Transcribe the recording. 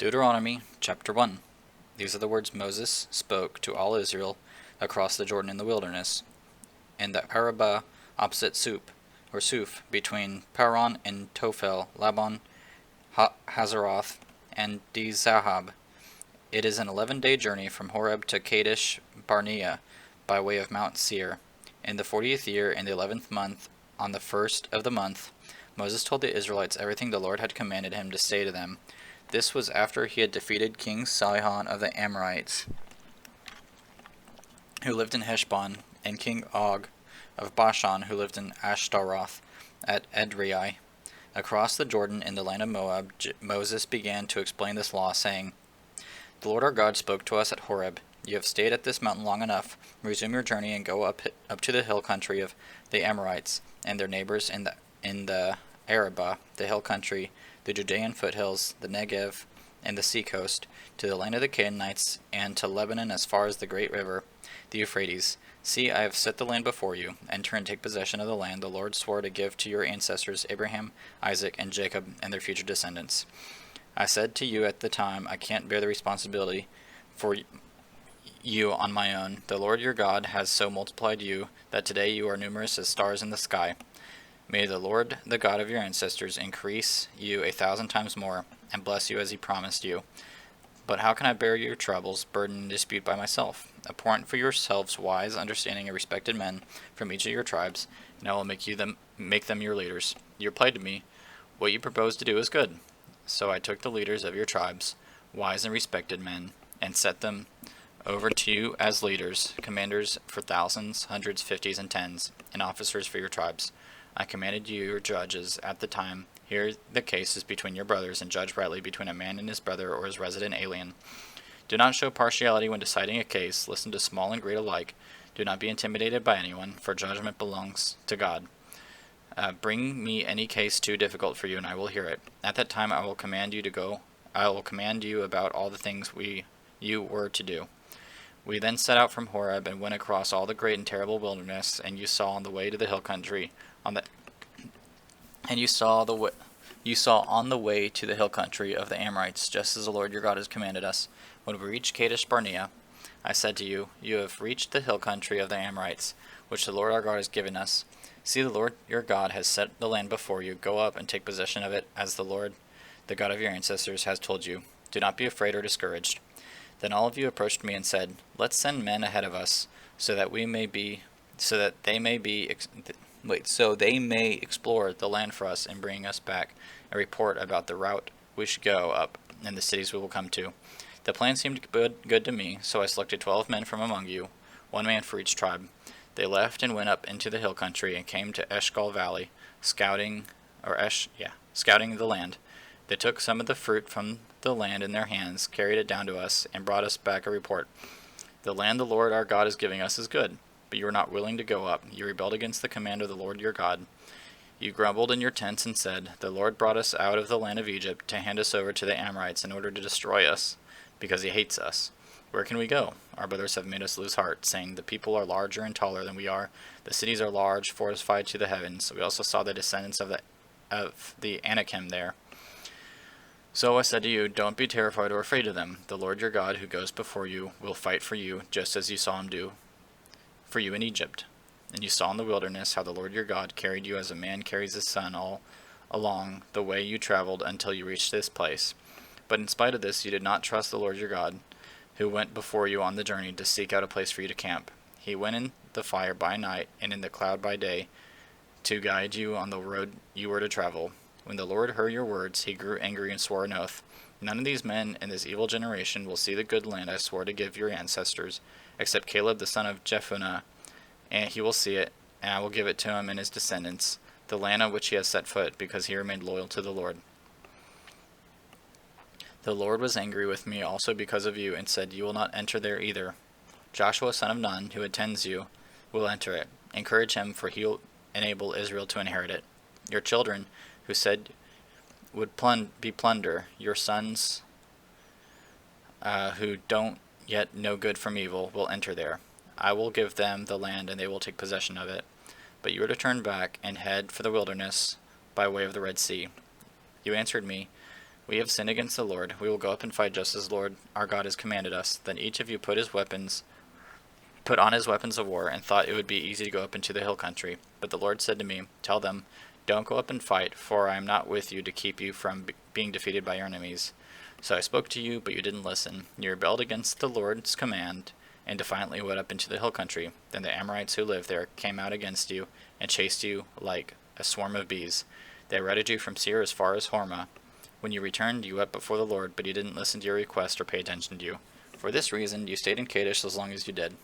Deuteronomy chapter 1. These are the words Moses spoke to all Israel across the Jordan in the wilderness, in the Arabah opposite Suf, between Paran and Tophel, Laban, Hazeroth, and Dizahab. It is an 11-day journey from Horeb to Kadesh Barnea by way of Mount Seir. In the 40th year, in the 11th month, on the first of the month, Moses told the Israelites everything the Lord had commanded him to say to them. This was after he had defeated King Sihon of the Amorites, who lived in Heshbon, and King Og of Bashan, who lived in Ashtaroth at Edrei. Across the Jordan in the land of Moab, Moses began to explain this law, saying, The Lord our God spoke to us at Horeb. You have stayed at this mountain long enough. Resume your journey and go up to the hill country of the Amorites and their neighbors in the Arabah, the hill country, the Judean foothills, the Negev, and the seacoast, to the land of the Canaanites, and to Lebanon as far as the great river, the Euphrates. See, I have set the land before you. Enter and take possession of the land the Lord swore to give to your ancestors Abraham, Isaac, and Jacob, and their future descendants. I said to you at the time, I can't bear the responsibility for you on my own. The Lord your God has so multiplied you that today you are numerous as stars in the sky. May the Lord, the God of your ancestors, increase you 1,000 times more, and bless you as he promised you. But how can I bear your troubles, burden, and dispute by myself? Appoint for yourselves wise, understanding, and respected men from each of your tribes, and I will make them your leaders. You replied to me, What you propose to do is good. So I took the leaders of your tribes, wise and respected men, and set them over to you as leaders, commanders for thousands, hundreds, fifties, and tens, and officers for your tribes. I commanded you, your judges, at the time, hear the cases between your brothers, and judge rightly between a man and his brother or his resident alien. Do not show partiality when deciding a case. Listen to small and great alike. Do not be intimidated by anyone, for judgment belongs to God. Bring me any case too difficult for you, and I will hear it. At that time I will command you to go. I will command you about all the things you were to do. We then set out from Horeb and went across all the great and terrible wilderness, and you saw on the way to the hill country, on the way to the hill country of the Amorites, just as the Lord your God has commanded us. When we reached Kadesh Barnea, I said to you, You have reached the hill country of the Amorites, which the Lord our God has given us. See, the Lord your God has set the land before you. Go up and take possession of it, as the Lord, the God of your ancestors, has told you. Do not be afraid or discouraged. Then all of you approached me and said, Let's send men ahead of us, so they may explore the land for us and bring us back a report about the route we should go up and the cities we will come to. The plan seemed good to me, so I selected 12 men from among you, 1 man for each tribe. They left and went up into the hill country and came to Eshcol Valley, scouting the land. They took some of the fruit from the land in their hands, carried it down to us, and brought us back a report. The land the Lord our God is giving us is good, but you are not willing to go up. You rebelled against the command of the Lord your God. You grumbled in your tents and said, The Lord brought us out of the land of Egypt to hand us over to the Amorites in order to destroy us, because he hates us. Where can we go? Our brothers have made us lose heart, saying, The people are larger and taller than we are. The cities are large, fortified to the heavens. We also saw the descendants of the Anakim there. So I said to you, Don't be terrified or afraid of them. The Lord your God, who goes before you, will fight for you, just as you saw him do for you in Egypt. And you saw in the wilderness how the Lord your God carried you as a man carries his son all along the way you traveled until you reached this place. But in spite of this, you did not trust the Lord your God, who went before you on the journey to seek out a place for you to camp. He went in the fire by night and in the cloud by day to guide you on the road you were to travel. When the Lord heard your words, he grew angry and swore an oath. None of these men in this evil generation will see the good land I swore to give your ancestors, except Caleb the son of Jephunneh, and he will see it, and I will give it to him and his descendants, the land on which he has set foot, because he remained loyal to the Lord. The Lord was angry with me also because of you, and said, You will not enter there either. Joshua son of Nun, who attends you, will enter it. Encourage him, for he will enable Israel to inherit it. Your children, who said would be plunder, your sons who don't yet know good from evil, will enter there. I will give them the land, and they will take possession of it. But you are to turn back and head for the wilderness by way of the Red Sea. You answered me, We have sinned against the Lord. We will go up and fight just as the Lord our God has commanded us. Then each of you put on his weapons of war, and thought it would be easy to go up into the hill country. But the Lord said to me, Tell them, Don't go up and fight, for I am not with you to keep you from being defeated by your enemies. So I spoke to you, but you didn't listen. You rebelled against the Lord's command, and defiantly went up into the hill country. Then the Amorites who lived there came out against you, and chased you like a swarm of bees. They routed you from Seir as far as Hormah. When you returned, you wept before the Lord, but he didn't listen to your request or pay attention to you. For this reason, you stayed in Kadesh as long as you did.